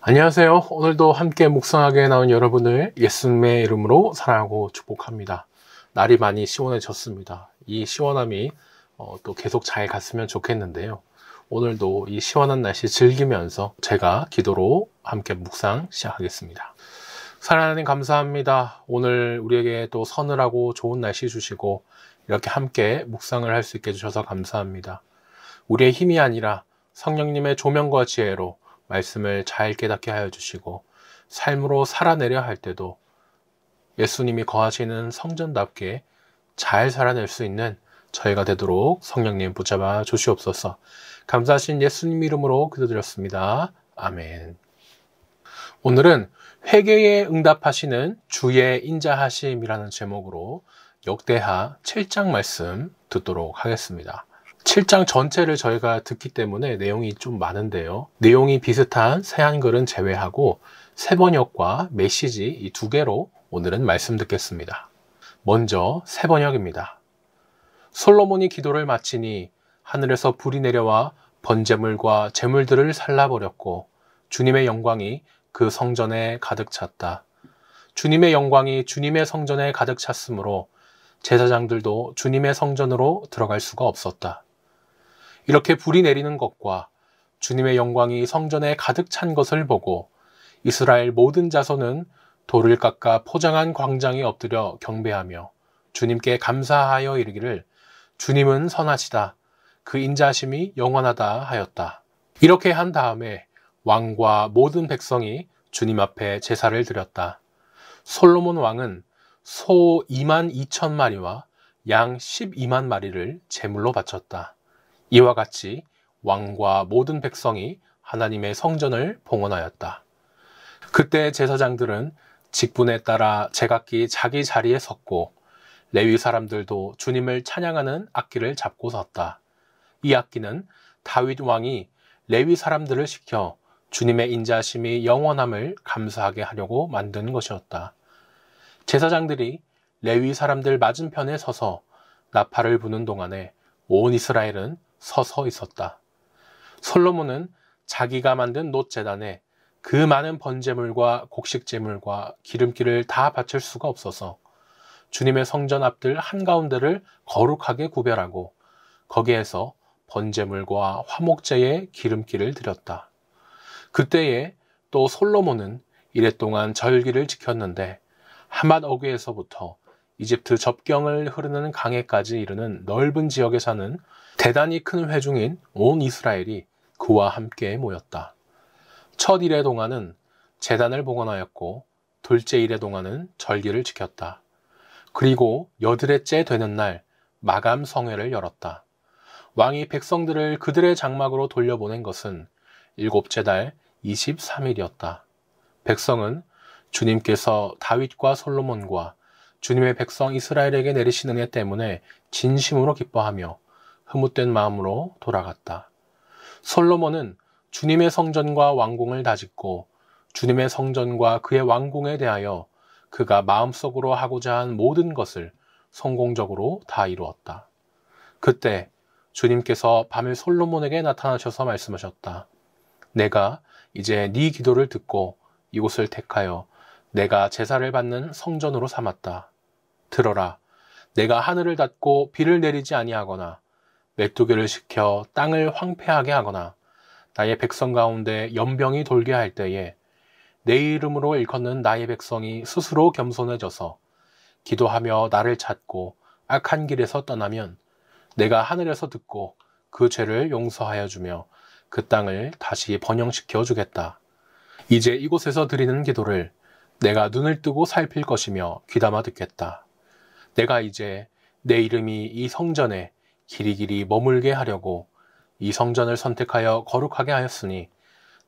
안녕하세요. 오늘도 함께 묵상하게 나온 여러분을 예수님의 이름으로 사랑하고 축복합니다. 날이 많이 시원해졌습니다. 이 시원함이 또 계속 잘 갔으면 좋겠는데요. 오늘도 이 시원한 날씨 즐기면서 제가 기도로 함께 묵상 시작하겠습니다. 사랑하는 하나님 감사합니다. 오늘 우리에게 또 서늘하고 좋은 날씨 주시고 이렇게 함께 묵상을 할 수 있게 해주셔서 감사합니다. 우리의 힘이 아니라 성령님의 조명과 지혜로 말씀을 잘 깨닫게 하여 주시고 삶으로 살아내려 할 때도 예수님이 거하시는 성전답게 잘 살아낼 수 있는 저희가 되도록 성령님 붙잡아 주시옵소서. 감사하신 예수님 이름으로 기도드렸습니다. 아멘. 오늘은 회개에 응답하시는 주의 인자하심이라는 제목으로 역대하 7장 말씀 듣도록 하겠습니다. 7장 전체를 저희가 듣기 때문에 내용이 좀 많은데요. 내용이 비슷한 새한글은 제외하고 새번역과 메시지 이 두 개로 오늘은 말씀 듣겠습니다. 먼저 새번역입니다. 솔로몬이 기도를 마치니 하늘에서 불이 내려와 번제물과 제물들을 살라버렸고 주님의 영광이 그 성전에 가득 찼다. 주님의 영광이 주님의 성전에 가득 찼으므로 제사장들도 주님의 성전으로 들어갈 수가 없었다. 이렇게 불이 내리는 것과 주님의 영광이 성전에 가득 찬 것을 보고 이스라엘 모든 자손은 돌을 깎아 포장한 광장에 엎드려 경배하며 주님께 감사하여 이르기를 주님은 선하시다. 그 인자하심이 영원하다 하였다. 이렇게 한 다음에 왕과 모든 백성이 주님 앞에 제사를 드렸다. 솔로몬 왕은 소 22,000마리와 양 12만 마리를 제물로 바쳤다. 이와 같이 왕과 모든 백성이 하나님의 성전을 봉헌하였다. 그때 제사장들은 직분에 따라 제각기 자기 자리에 섰고 레위 사람들도 주님을 찬양하는 악기를 잡고 섰다. 이 악기는 다윗 왕이 레위 사람들을 시켜 주님의 인자하심이 영원함을 감사하게 하려고 만든 것이었다. 제사장들이 레위 사람들 맞은편에 서서 나팔을 부는 동안에 온 이스라엘은 서서 있었다. 솔로몬은 자기가 만든 놋제단에 그 많은 번제물과 곡식제물과 기름기를 다 바칠 수가 없어서 주님의 성전 앞들 한가운데를 거룩하게 구별하고 거기에서 번제물과 화목제의 기름기를 드렸다. 그때에 또 솔로몬은 이랫동안 절기를 지켰는데 하맛 어귀에서부터 이집트 접경을 흐르는 강에까지 이르는 넓은 지역에 사는 대단히 큰 회중인 온 이스라엘이 그와 함께 모였다. 첫 일의 동안은 제단을 봉헌하였고 둘째 일의 동안은 절기를 지켰다. 그리고 여드레째 되는 날 마감 성회를 열었다. 왕이 백성들을 그들의 장막으로 돌려보낸 것은 일곱째 달 23일이었다. 백성은 주님께서 다윗과 솔로몬과 주님의 백성 이스라엘에게 내리신 은혜 때문에 진심으로 기뻐하며 흐뭇된 마음으로 돌아갔다. 솔로몬은 주님의 성전과 왕궁을 다짓고 주님의 성전과 그의 왕궁에 대하여 그가 마음속으로 하고자 한 모든 것을 성공적으로 다 이루었다. 그때 주님께서 밤에 솔로몬에게 나타나셔서 말씀하셨다. 내가 이제 네 기도를 듣고 이곳을 택하여 내가 제사를 받는 성전으로 삼았다. 들어라. 내가 하늘을 닫고 비를 내리지 아니하거나 메뚜기를 시켜 땅을 황폐하게 하거나 나의 백성 가운데 연병이 돌게 할 때에 내 이름으로 일컫는 나의 백성이 스스로 겸손해져서 기도하며 나를 찾고 악한 길에서 떠나면 내가 하늘에서 듣고 그 죄를 용서하여 주며 그 땅을 다시 번영시켜 주겠다. 이제 이곳에서 드리는 기도를 내가 눈을 뜨고 살필 것이며 귀담아 듣겠다. 내가 이제 내 이름이 이 성전에 길이길이 머물게 하려고 이 성전을 선택하여 거룩하게 하였으니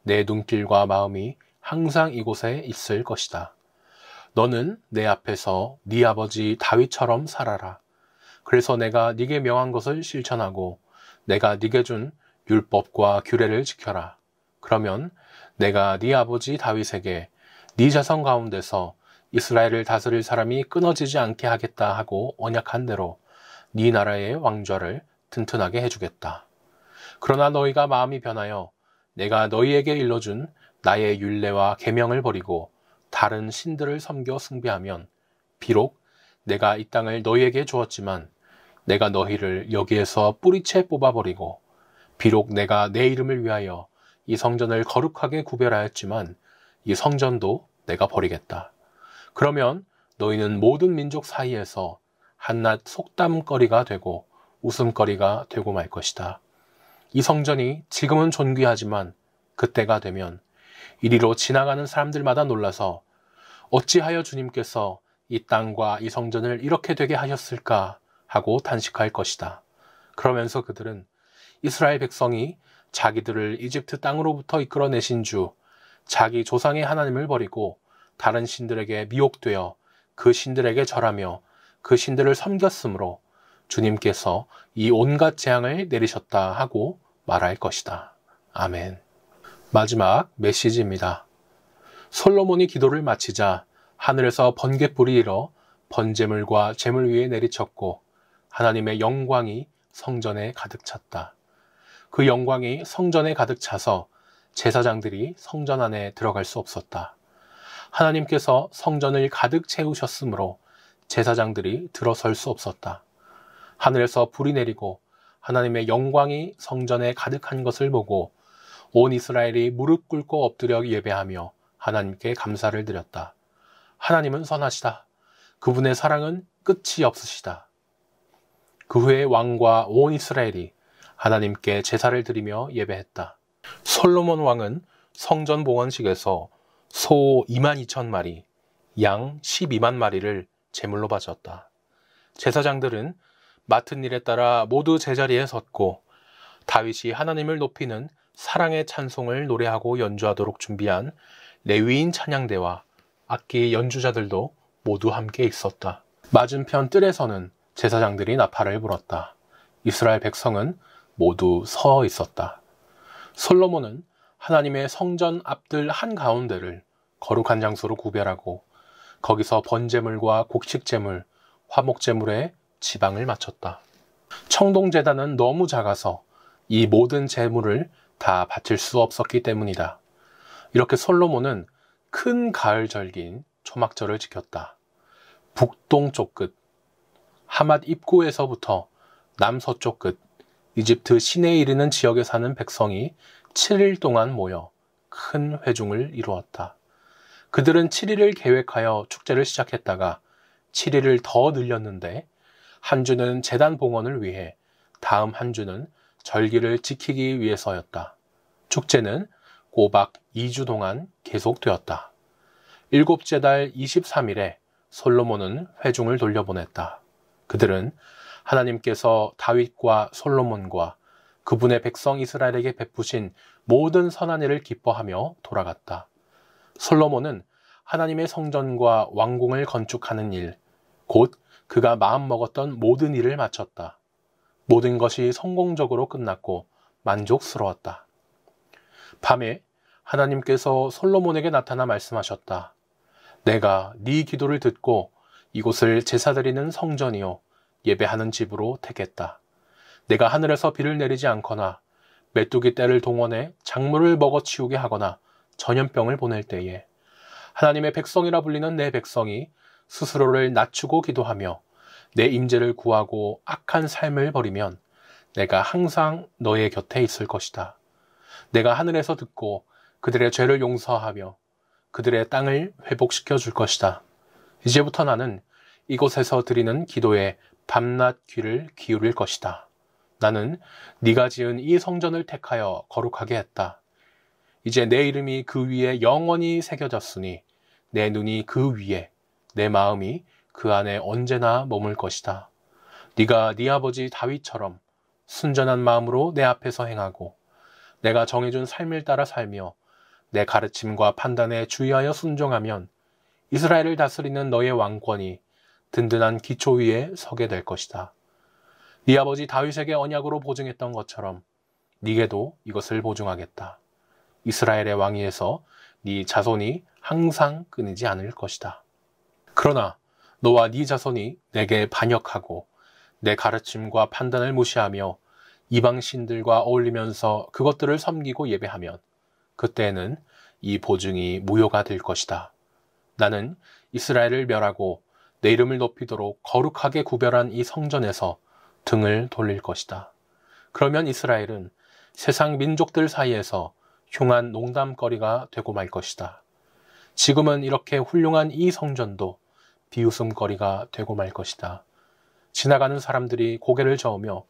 내 눈길과 마음이 항상 이곳에 있을 것이다. 너는 내 앞에서 네 아버지 다윗처럼 살아라. 그래서 내가 네게 명한 것을 실천하고 내가 네게 준 율법과 규례를 지켜라. 그러면 내가 네 아버지 다윗에게 네 자손 가운데서 이스라엘을 다스릴 사람이 끊어지지 않게 하겠다 하고 언약한 대로 네 나라의 왕좌를 튼튼하게 해주겠다. 그러나 너희가 마음이 변하여 내가 너희에게 일러준 나의 율례와 계명을 버리고 다른 신들을 섬겨 숭배하면 비록 내가 이 땅을 너희에게 주었지만 내가 너희를 여기에서 뿌리채 뽑아버리고 비록 내가 내 이름을 위하여 이 성전을 거룩하게 구별하였지만 이 성전도 내가 버리겠다. 그러면 너희는 모든 민족 사이에서 한낱 속담거리가 되고 웃음거리가 되고 말 것이다. 이 성전이 지금은 존귀하지만 그때가 되면 이리로 지나가는 사람들마다 놀라서 어찌하여 주님께서 이 땅과 이 성전을 이렇게 되게 하셨을까 하고 탄식할 것이다. 그러면서 그들은 이스라엘 백성이 자기들을 이집트 땅으로부터 이끌어내신 주 자기 조상의 하나님을 버리고 다른 신들에게 미혹되어 그 신들에게 절하며 그 신들을 섬겼으므로 주님께서 이 온갖 재앙을 내리셨다 하고 말할 것이다. 아멘. 마지막 메시지입니다. 솔로몬이 기도를 마치자 하늘에서 번갯불이 일어 번제물과 제물 위에 내리쳤고 하나님의 영광이 성전에 가득 찼다. 그 영광이 성전에 가득 차서 제사장들이 성전 안에 들어갈 수 없었다. 하나님께서 성전을 가득 채우셨으므로 제사장들이 들어설 수 없었다. 하늘에서 불이 내리고 하나님의 영광이 성전에 가득한 것을 보고 온 이스라엘이 무릎 꿇고 엎드려 예배하며 하나님께 감사를 드렸다. 하나님은 선하시다. 그분의 사랑은 끝이 없으시다. 그 후에 왕과 온 이스라엘이 하나님께 제사를 드리며 예배했다. 솔로몬 왕은 성전 봉헌식에서 소 22,000마리, 양 12만 마리를 제물로 바쳤다. 제사장들은 맡은 일에 따라 모두 제자리에 섰고 다윗이 하나님을 높이는 사랑의 찬송을 노래하고 연주하도록 준비한 레위인 찬양대와 악기 연주자들도 모두 함께 있었다. 맞은편 뜰에서는 제사장들이 나팔을 불었다. 이스라엘 백성은 모두 서 있었다. 솔로몬은 하나님의 성전 앞뜰 한가운데를 거룩한 장소로 구별하고 거기서 번제물과 곡식제물, 화목제물에 지방을 맞췄다. 청동제단은 너무 작아서 이 모든 제물을 다 바칠 수 없었기 때문이다. 이렇게 솔로몬은 큰 가을 절기인 초막절을 지켰다. 북동쪽 끝, 하맛 입구에서부터 남서쪽 끝, 이집트 시내에 이르는 지역에 사는 백성이 7일 동안 모여 큰 회중을 이루었다. 그들은 7일을 계획하여 축제를 시작했다가 7일을 더 늘렸는데 한 주는 제단 봉헌을 위해, 다음 한 주는 절기를 지키기 위해서였다. 축제는 꼬박 2주 동안 계속되었다. 일곱째 달 23일에 솔로몬은 회중을 돌려보냈다. 그들은 하나님께서 다윗과 솔로몬과 그분의 백성 이스라엘에게 베푸신 모든 선한 일을 기뻐하며 돌아갔다. 솔로몬은 하나님의 성전과 왕궁을 건축하는 일, 곧 그가 마음먹었던 모든 일을 마쳤다. 모든 것이 성공적으로 끝났고 만족스러웠다. 밤에 하나님께서 솔로몬에게 나타나 말씀하셨다. 내가 네 기도를 듣고 이곳을 제사드리는 성전이요 예배하는 집으로 택했다. 내가 하늘에서 비를 내리지 않거나 메뚜기 떼를 동원해 작물을 먹어치우게 하거나 전염병을 보낼 때에 하나님의 백성이라 불리는 내 백성이 스스로를 낮추고 기도하며 내 임재를 구하고 악한 삶을 버리면 내가 항상 너의 곁에 있을 것이다. 내가 하늘에서 듣고 그들의 죄를 용서하며 그들의 땅을 회복시켜 줄 것이다. 이제부터 나는 이곳에서 드리는 기도에 밤낮 귀를 기울일 것이다. 나는 네가 지은 이 성전을 택하여 거룩하게 했다. 이제 내 이름이 그 위에 영원히 새겨졌으니 내 눈이 그 위에, 내 마음이 그 안에 언제나 머물 것이다. 네가 네 아버지 다윗처럼 순전한 마음으로 내 앞에서 행하고 내가 정해준 삶을 따라 살며 내 가르침과 판단에 주의하여 순종하면 이스라엘을 다스리는 너의 왕권이 든든한 기초 위에 서게 될 것이다. 네 아버지 다윗에게 언약으로 보증했던 것처럼 네게도 이것을 보증하겠다. 이스라엘의 왕위에서 네 자손이 항상 끊이지 않을 것이다. 그러나 너와 네 자손이 내게 반역하고 내 가르침과 판단을 무시하며 이방 신들과 어울리면서 그것들을 섬기고 예배하면 그때에는 이 보증이 무효가 될 것이다. 나는 이스라엘을 멸하고 내 이름을 높이도록 거룩하게 구별한 이 성전에서 등을 돌릴 것이다. 그러면 이스라엘은 세상 민족들 사이에서 흉한 농담거리가 되고 말 것이다. 지금은 이렇게 훌륭한 이 성전도 비웃음거리가 되고 말 것이다. 지나가는 사람들이 고개를 저으며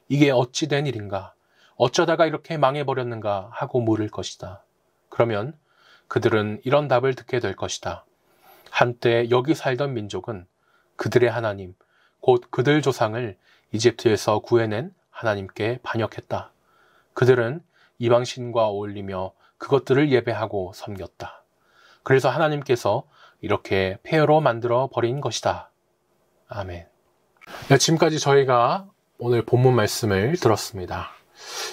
이게 어찌 된 일인가? 어쩌다가 이렇게 망해버렸는가? 하고 물을 것이다. 그러면 그들은 이런 답을 듣게 될 것이다. 한때 여기 살던 민족은 그들의 하나님, 곧 그들 조상을 이집트에서 구해낸 하나님께 반역했다. 그들은 이방신과 어울리며 그것들을 예배하고 섬겼다. 그래서 하나님께서 이렇게 폐허로 만들어 버린 것이다. 아멘. 네, 지금까지 저희가 오늘 본문 말씀을 들었습니다.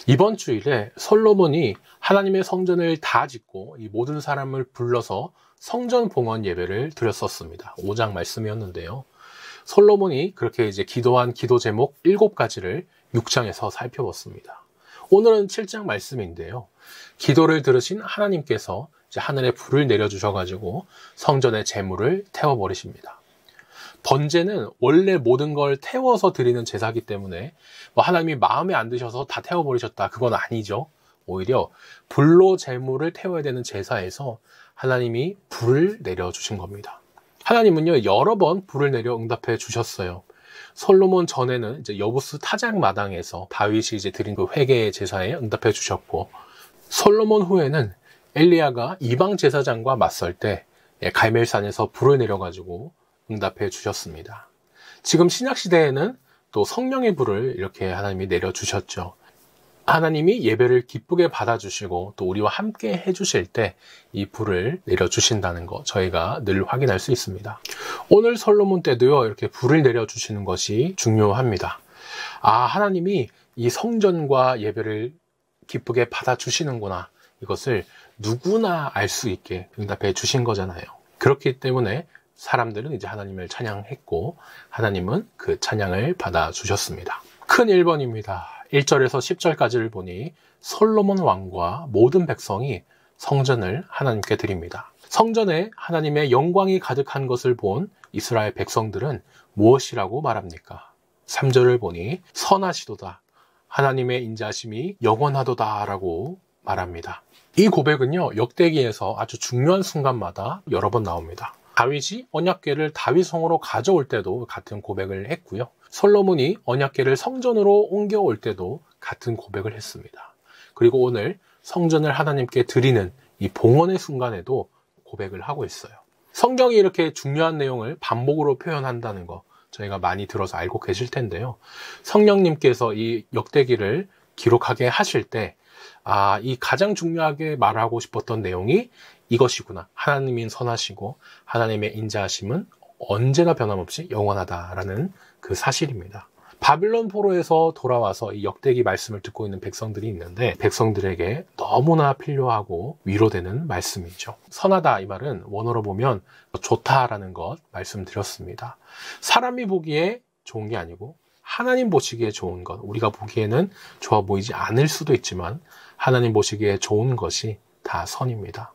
이번 주일에 솔로몬이 하나님의 성전을 다 짓고 이 모든 사람을 불러서 성전 봉헌 예배를 드렸었습니다. 5장 말씀이었는데요. 솔로몬이 그렇게 이제 기도한 기도 제목 7가지를 6장에서 살펴봤습니다. 오늘은 7장 말씀인데요. 기도를 들으신 하나님께서 이제 하늘에 불을 내려주셔가지고 성전의 제물을 태워버리십니다. 번제는 원래 모든 걸 태워서 드리는 제사이기 때문에 뭐 하나님이 마음에 안 드셔서 다 태워버리셨다. 그건 아니죠. 오히려 불로 제물을 태워야 되는 제사에서 하나님이 불을 내려주신 겁니다. 하나님은요, 여러 번 불을 내려 응답해 주셨어요. 솔로몬 전에는 이제 여부스 타작 마당에서 다윗이 이제 드린 그 회개의 제사에 응답해 주셨고, 솔로몬 후에는 엘리야가 이방 제사장과 맞설 때 갈멜산에서 불을 내려가지고 응답해 주셨습니다. 지금 신약시대에는 또 성령의 불을 이렇게 하나님이 내려주셨죠. 하나님이 예배를 기쁘게 받아주시고 또 우리와 함께 해주실 때 이 불을 내려주신다는 거 저희가 늘 확인할 수 있습니다. 오늘 솔로몬 때도요, 이렇게 불을 내려주시는 것이 중요합니다. 하나님이 이 성전과 예배를 기쁘게 받아주시는구나. 이것을 누구나 알 수 있게 응답해 주신 거잖아요. 그렇기 때문에 사람들은 이제 하나님을 찬양했고 하나님은 그 찬양을 받아주셨습니다. 큰 1번입니다. 1절에서 10절까지를 보니 솔로몬 왕과 모든 백성이 성전을 하나님께 드립니다. 성전에 하나님의 영광이 가득한 것을 본 이스라엘 백성들은 무엇이라고 말합니까? 3절을 보니 선하시도다. 하나님의 인자하심이 영원하도다 라고 말합니다. 이 고백은요, 역대기에서 아주 중요한 순간마다 여러 번 나옵니다. 다윗이 언약궤를 다윗성으로 가져올 때도 같은 고백을 했고요. 솔로몬이 언약궤를 성전으로 옮겨올 때도 같은 고백을 했습니다. 그리고 오늘 성전을 하나님께 드리는 이 봉헌의 순간에도 고백을 하고 있어요. 성경이 이렇게 중요한 내용을 반복으로 표현한다는 거 저희가 많이 들어서 알고 계실 텐데요. 성령님께서 이 역대기를 기록하게 하실 때 이 가장 중요하게 말하고 싶었던 내용이 이것이구나. 하나님이 선하시고 하나님의 인자하심은 언제나 변함없이 영원하다라는 그 사실입니다. 바빌론 포로에서 돌아와서 이 역대기 말씀을 듣고 있는 백성들이 있는데 백성들에게 너무나 필요하고 위로되는 말씀이죠. 선하다 이 말은 원어로 보면 좋다라는 것 말씀드렸습니다. 사람이 보기에 좋은 게 아니고 하나님 보시기에 좋은 것, 우리가 보기에는 좋아 보이지 않을 수도 있지만 하나님 보시기에 좋은 것이 다 선입니다.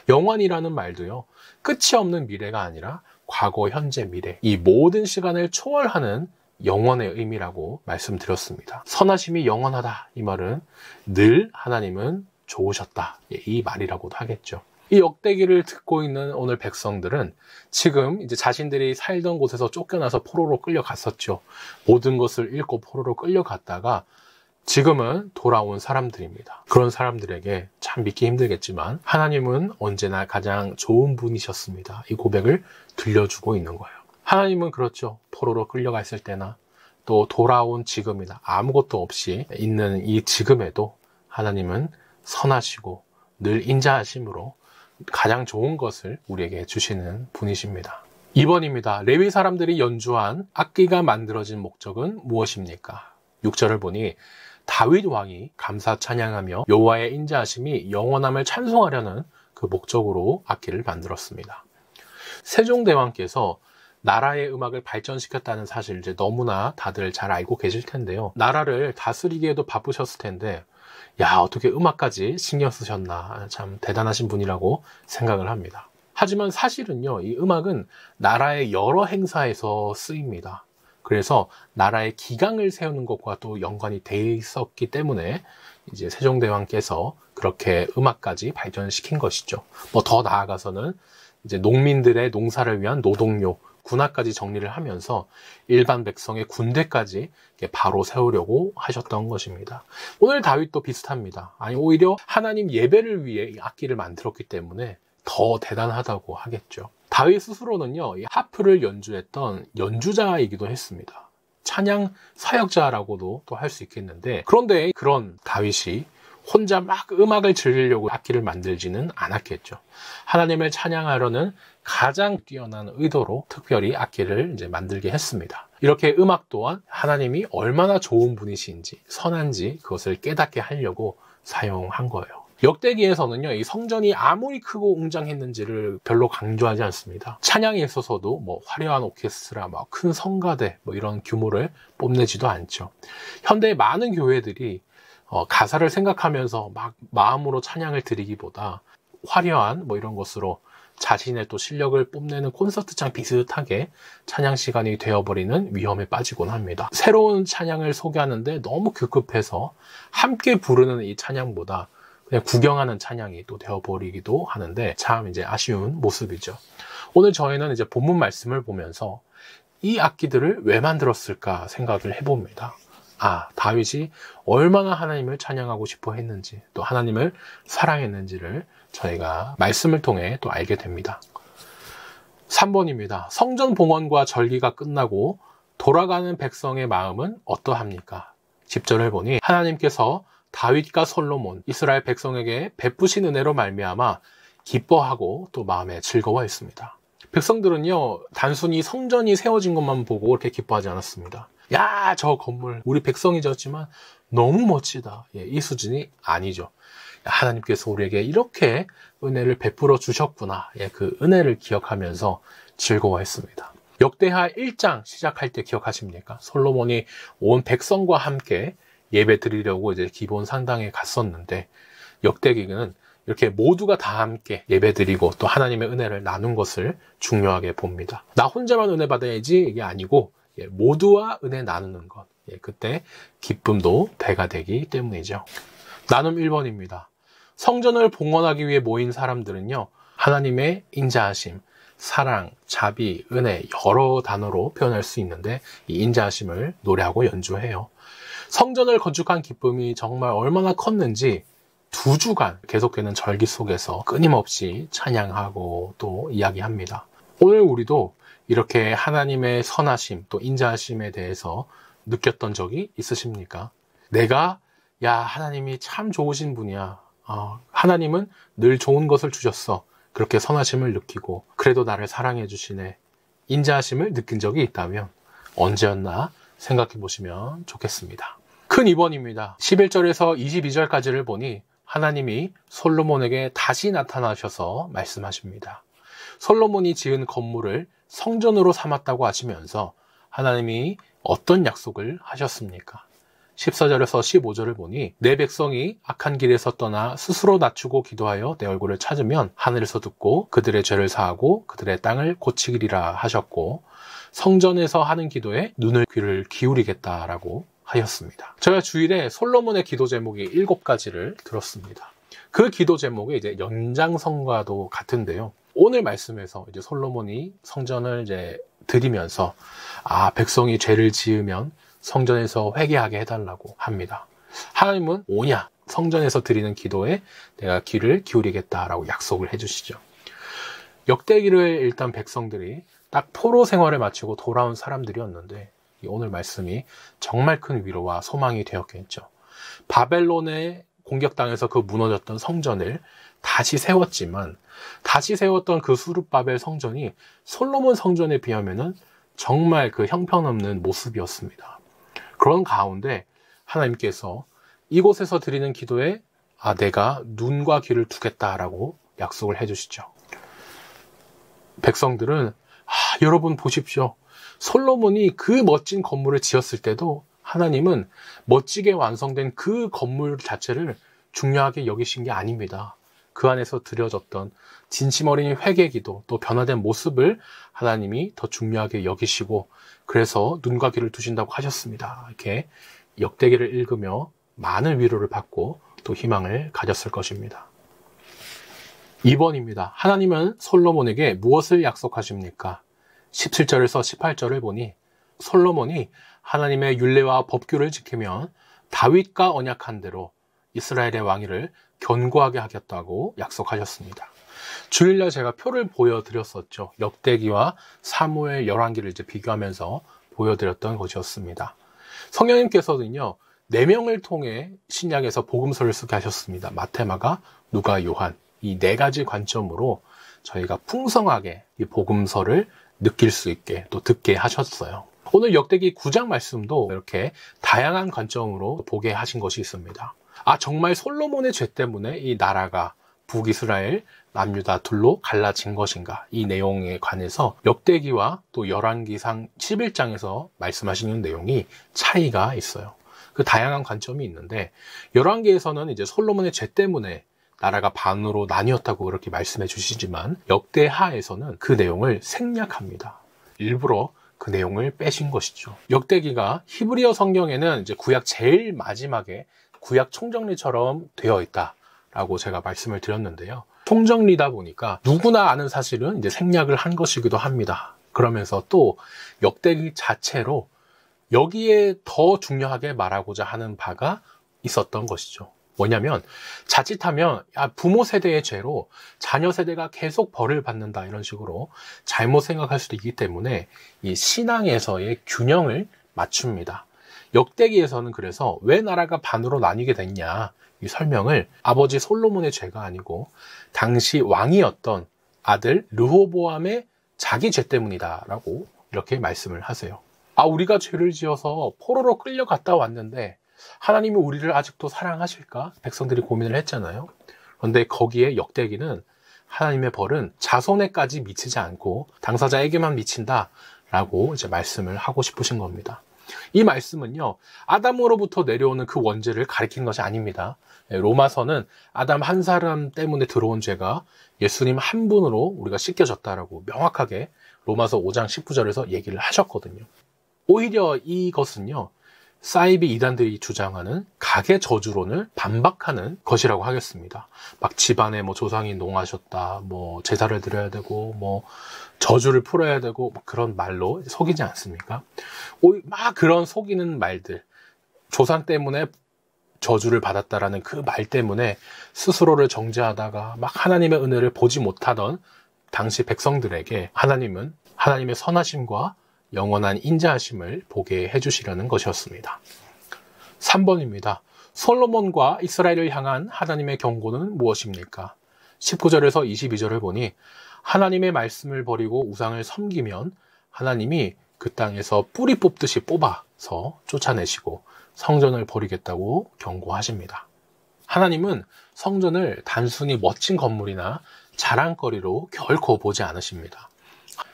영원이라는 말도요, 끝이 없는 미래가 아니라 과거, 현재, 미래, 이 모든 시간을 초월하는 영원의 의미라고 말씀드렸습니다. 선하심이 영원하다 이 말은 늘 하나님은 좋으셨다 이 말이라고도 하겠죠. 이 역대기를 듣고 있는 오늘 백성들은 지금 이제 자신들이 살던 곳에서 쫓겨나서 포로로 끌려갔었죠. 모든 것을 잃고 포로로 끌려갔다가 지금은 돌아온 사람들입니다. 그런 사람들에게 참 믿기 힘들겠지만 하나님은 언제나 가장 좋은 분이셨습니다. 이 고백을 들려주고 있는 거예요. 하나님은 그렇죠. 포로로 끌려갔을 때나 또 돌아온 지금이나 아무것도 없이 있는 이 지금에도 하나님은 선하시고 늘 인자하심으로 가장 좋은 것을 우리에게 주시는 분이십니다. 2번입니다. 레위 사람들이 연주한 악기가 만들어진 목적은 무엇입니까? 6절을 보니 다윗 왕이 감사 찬양하며 여호와의 인자하심이 영원함을 찬송하려는 그 목적으로 악기를 만들었습니다. 세종대왕께서 나라의 음악을 발전시켰다는 사실 이제 너무나 다들 잘 알고 계실 텐데요. 나라를 다스리기에도 바쁘셨을 텐데 야, 어떻게 음악까지 신경 쓰셨나. 참 대단하신 분이라고 생각을 합니다. 하지만 사실은요, 이 음악은 나라의 여러 행사에서 쓰입니다. 그래서 나라의 기강을 세우는 것과 또 연관이 돼 있었기 때문에 이제 세종대왕께서 그렇게 음악까지 발전시킨 것이죠. 뭐 더 나아가서는 이제 농민들의 농사를 위한 노동요, 군화까지 정리를 하면서 일반 백성의 군대까지 바로 세우려고 하셨던 것입니다. 오늘 다윗도 비슷합니다. 아니, 오히려 하나님 예배를 위해 이 악기를 만들었기 때문에 더 대단하다고 하겠죠. 다윗 스스로는요, 이 하프를 연주했던 연주자이기도 했습니다. 찬양 사역자라고도 또 할 수 있겠는데, 그런데 그런 다윗이 혼자 막 음악을 즐기려고 악기를 만들지는 않았겠죠. 하나님을 찬양하려는 가장 뛰어난 의도로 특별히 악기를 이제 만들게 했습니다. 이렇게 음악 또한 하나님이 얼마나 좋은 분이신지, 선한지 그것을 깨닫게 하려고 사용한 거예요. 역대기에서는요, 이 성전이 아무리 크고 웅장했는지를 별로 강조하지 않습니다. 찬양에 있어서도 뭐 화려한 오케스트라, 뭐 큰 성가대, 뭐 이런 규모를 뽐내지도 않죠. 현대 많은 교회들이 가사를 생각하면서 막 마음으로 찬양을 드리기보다 화려한 뭐 이런 것으로 자신의 또 실력을 뽐내는 콘서트장 비슷하게 찬양 시간이 되어버리는 위험에 빠지곤 합니다. 새로운 찬양을 소개하는데 너무 급급해서 함께 부르는 이 찬양보다 그냥 구경하는 찬양이 또 되어버리기도 하는데 참 이제 아쉬운 모습이죠. 오늘 저희는 이제 본문 말씀을 보면서 이 악기들을 왜 만들었을까 생각을 해봅니다. 아, 다윗이 얼마나 하나님을 찬양하고 싶어 했는지, 또 하나님을 사랑했는지를 저희가 말씀을 통해 또 알게 됩니다. 3번입니다. 성전 봉헌과 절기가 끝나고 돌아가는 백성의 마음은 어떠합니까? 10절을 보니 하나님께서 다윗과 솔로몬, 이스라엘 백성에게 베푸신 은혜로 말미암아 기뻐하고 또 마음에 즐거워했습니다. 백성들은요, 단순히 성전이 세워진 것만 보고 이렇게 기뻐하지 않았습니다. 야, 저 건물 우리 백성이 지었지만 너무 멋지다. 예, 이 수준이 아니죠. 하나님께서 우리에게 이렇게 은혜를 베풀어 주셨구나. 예, 그 은혜를 기억하면서 즐거워했습니다. 역대하 1장 시작할 때 기억하십니까? 솔로몬이 온 백성과 함께 예배 드리려고 이제 기본 상당에 갔었는데, 역대기는 이렇게 모두가 다 함께 예배 드리고 또 하나님의 은혜를 나눈 것을 중요하게 봅니다. 나 혼자만 은혜 받아야지 이게 아니고 모두와 은혜 나누는 것, 그때 기쁨도 배가 되기 때문이죠. 나눔 1번입니다. 성전을 봉헌하기 위해 모인 사람들은요, 하나님의 인자하심, 사랑, 자비, 은혜 여러 단어로 표현할 수 있는데 이 인자하심을 노래하고 연주해요. 성전을 건축한 기쁨이 정말 얼마나 컸는지 2주간 계속되는 절기 속에서 끊임없이 찬양하고 또 이야기합니다. 오늘 우리도 이렇게 하나님의 선하심 또 인자하심에 대해서 느꼈던 적이 있으십니까? 내가 하나님이 참 좋으신 분이야. 하나님은 늘 좋은 것을 주셨어. 그렇게 선하심을 느끼고 그래도 나를 사랑해 주시네. 인자하심을 느낀 적이 있다면 언제였나 생각해 보시면 좋겠습니다. 큰 2번입니다. 11절에서 22절까지를 보니 하나님이 솔로몬에게 다시 나타나셔서 말씀하십니다. 솔로몬이 지은 건물을 성전으로 삼았다고 하시면서 하나님이 어떤 약속을 하셨습니까? 14절에서 15절을 보니 내 백성이 악한 길에서 떠나 스스로 낮추고 기도하여 내 얼굴을 찾으면 하늘에서 듣고 그들의 죄를 사하고 그들의 땅을 고치리라 하셨고, 성전에서 하는 기도에 눈을 귀를 기울이겠다라고 하였습니다. 제가 주일에 솔로몬의 기도 제목이 7가지를 들었습니다. 그 기도 제목이 이제 연장선과도 같은데요. 오늘 말씀에서 이제 솔로몬이 성전을 이제 드리면서 백성이 죄를 지으면 성전에서 회개하게 해달라고 합니다. 하나님은 오냐? 성전에서 드리는 기도에 내가 귀를 기울이겠다라고 약속을 해주시죠. 역대기를 일단 백성들이 딱 포로 생활을 마치고 돌아온 사람들이었는데 오늘 말씀이 정말 큰 위로와 소망이 되었겠죠. 바벨론의 공격당해서 그 무너졌던 성전을 다시 세웠지만 다시 세웠던 그 수룹바벨 성전이 솔로몬 성전에 비하면은 정말 그 형편없는 모습이었습니다. 그런 가운데 하나님께서 이곳에서 드리는 기도에 내가 눈과 귀를 두겠다라고 약속을 해주시죠. 백성들은 여러분 보십시오. 솔로몬이 그 멋진 건물을 지었을 때도 하나님은 멋지게 완성된 그 건물 자체를 중요하게 여기신 게 아닙니다. 그 안에서 드려졌던 진심 어린 회개기도 또 변화된 모습을 하나님이 더 중요하게 여기시고 그래서 눈과 귀를 두신다고 하셨습니다. 이렇게 역대기를 읽으며 많은 위로를 받고 또 희망을 가졌을 것입니다. 2번입니다. 하나님은 솔로몬에게 무엇을 약속하십니까? 17절에서 18절을 보니 솔로몬이 하나님의 율례와 법규를 지키면 다윗과 언약한 대로 이스라엘의 왕위를 견고하게 하겠다고 약속하셨습니다. 주일날 제가 표를 보여드렸었죠. 역대기와 사무엘 열왕기를 이제 비교하면서 보여드렸던 것이었습니다. 성령님께서는요, 4명을 통해 신약에서 복음서를 쓰게 하셨습니다. 마태, 마가, 누가, 요한. 이 4가지 관점으로 저희가 풍성하게 이 복음서를 느낄 수 있게 또 듣게 하셨어요. 오늘 역대기 9장 말씀도 이렇게 다양한 관점으로 보게 하신 것이 있습니다. 정말 솔로몬의 죄 때문에 이 나라가 북이스라엘, 남유다 둘로 갈라진 것인가? 이 내용에 관해서 역대기와 또 열왕기상 11장에서 말씀하시는 내용이 차이가 있어요. 그 다양한 관점이 있는데 열왕기에서는 이제 솔로몬의 죄 때문에 나라가 반으로 나뉘었다고 그렇게 말씀해 주시지만 역대하에서는 그 내용을 생략합니다. 일부러 그 내용을 빼신 것이죠. 역대기가 히브리어 성경에는 이제 구약 제일 마지막에 구약 총정리처럼 되어 있다라고 제가 말씀을 드렸는데요. 총정리다 보니까 누구나 아는 사실은 이제 생략을 한 것이기도 합니다. 그러면서 또 역대기 자체로 여기에 더 중요하게 말하고자 하는 바가 있었던 것이죠. 뭐냐면 자칫하면 부모 세대의 죄로 자녀 세대가 계속 벌을 받는다 이런 식으로 잘못 생각할 수도 있기 때문에 이 신앙에서의 균형을 맞춥니다. 역대기에서는 그래서 왜 나라가 반으로 나뉘게 됐냐 이 설명을 아버지 솔로몬의 죄가 아니고 당시 왕이었던 아들 르호보암의 자기 죄 때문이다 라고 이렇게 말씀을 하세요. 우리가 죄를 지어서 포로로 끌려갔다 왔는데 하나님이 우리를 아직도 사랑하실까? 백성들이 고민을 했잖아요. 그런데 거기에 역대기는 하나님의 벌은 자손에까지 미치지 않고 당사자에게만 미친다라고 이제 말씀을 하고 싶으신 겁니다. 이 말씀은요, 아담으로부터 내려오는 그 원죄를 가리킨 것이 아닙니다. 로마서는 아담 한 사람 때문에 들어온 죄가 예수님 한 분으로 우리가 씻겨졌다라고 명확하게 로마서 5장 19절에서 얘기를 하셨거든요. 오히려 이것은요, 사이비 이단들이 주장하는 가계 저주론을 반박하는 것이라고 하겠습니다. 막 집안에 조상이 농하셨다, 제사를 드려야 되고, 저주를 풀어야 되고, 그런 말로 속이지 않습니까? 막 그런 속이는 말들, 조상 때문에 저주를 받았다라는 그 말 때문에 스스로를 정죄하다가 막 하나님의 은혜를 보지 못하던 당시 백성들에게 하나님은 하나님의 선하심과 영원한 인자하심을 보게 해주시려는 것이었습니다. 3번입니다. 솔로몬과 이스라엘을 향한 하나님의 경고는 무엇입니까? 19절에서 22절을 보니 하나님의 말씀을 버리고 우상을 섬기면 하나님이 그 땅에서 뿌리 뽑듯이 뽑아서 쫓아내시고 성전을 버리겠다고 경고하십니다. 하나님은 성전을 단순히 멋진 건물이나 자랑거리로 결코 보지 않으십니다.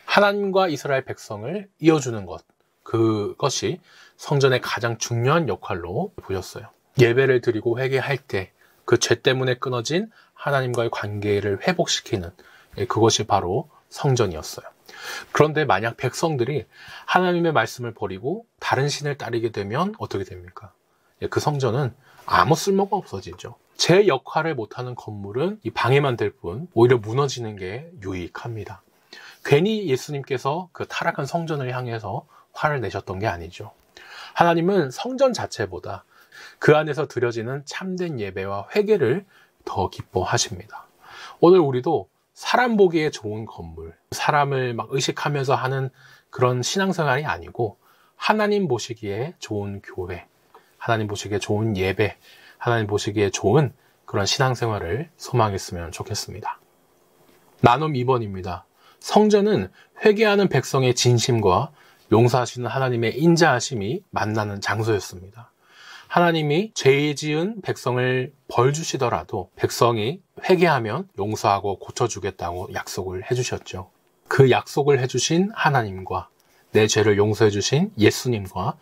하나님과 이스라엘 백성을 이어주는 것, 그것이 성전의 가장 중요한 역할로 보였어요. 예배를 드리고 회개할 때 그 죄 때문에 끊어진 하나님과의 관계를 회복시키는 그것이 바로 성전이었어요. 그런데 만약 백성들이 하나님의 말씀을 버리고 다른 신을 따르게 되면 어떻게 됩니까? 그 성전은 아무 쓸모가 없어지죠. 제 역할을 못하는 건물은 이 방해만 될 뿐 오히려 무너지는 게 유익합니다. 괜히 예수님께서 그 타락한 성전을 향해서 화를 내셨던 게 아니죠. 하나님은 성전 자체보다 그 안에서 드려지는 참된 예배와 회개를 더 기뻐하십니다. 오늘 우리도 사람 보기에 좋은 건물, 사람을 막 의식하면서 하는 그런 신앙생활이 아니고 하나님 보시기에 좋은 교회, 하나님 보시기에 좋은 예배, 하나님 보시기에 좋은 그런 신앙생활을 소망했으면 좋겠습니다. 나눔 2번입니다. 성전은 회개하는 백성의 진심과 용서하시는 하나님의 인자하심이 만나는 장소였습니다. 하나님이 죄 지은 백성을 벌 주시더라도 백성이 회개하면 용서하고 고쳐주겠다고 약속을 해주셨죠. 그 약속을 해주신 하나님과 내 죄를 용서해 주신 예수님과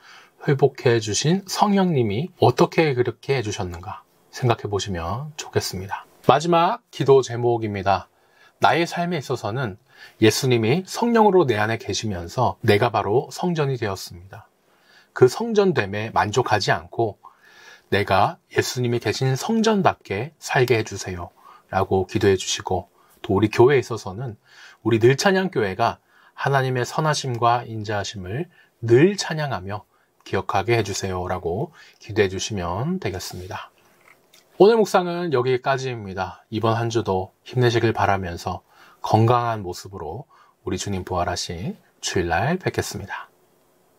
회복해 주신 성령님이 어떻게 그렇게 해주셨는가 생각해 보시면 좋겠습니다. 마지막 기도 제목입니다. 나의 삶에 있어서는 예수님이 성령으로 내 안에 계시면서 내가 바로 성전이 되었습니다. 그 성전됨에 만족하지 않고 내가 예수님이 계신 성전답게 살게 해주세요 라고 기도해 주시고, 또 우리 교회에 있어서는 우리 늘찬양교회가 하나님의 선하심과 인자하심을 늘 찬양하며 기억하게 해주세요 라고 기도해 주시면 되겠습니다. 오늘 묵상은 여기까지입니다. 이번 한 주도 힘내시길 바라면서 건강한 모습으로 우리 주님 부활하신 주일날 뵙겠습니다.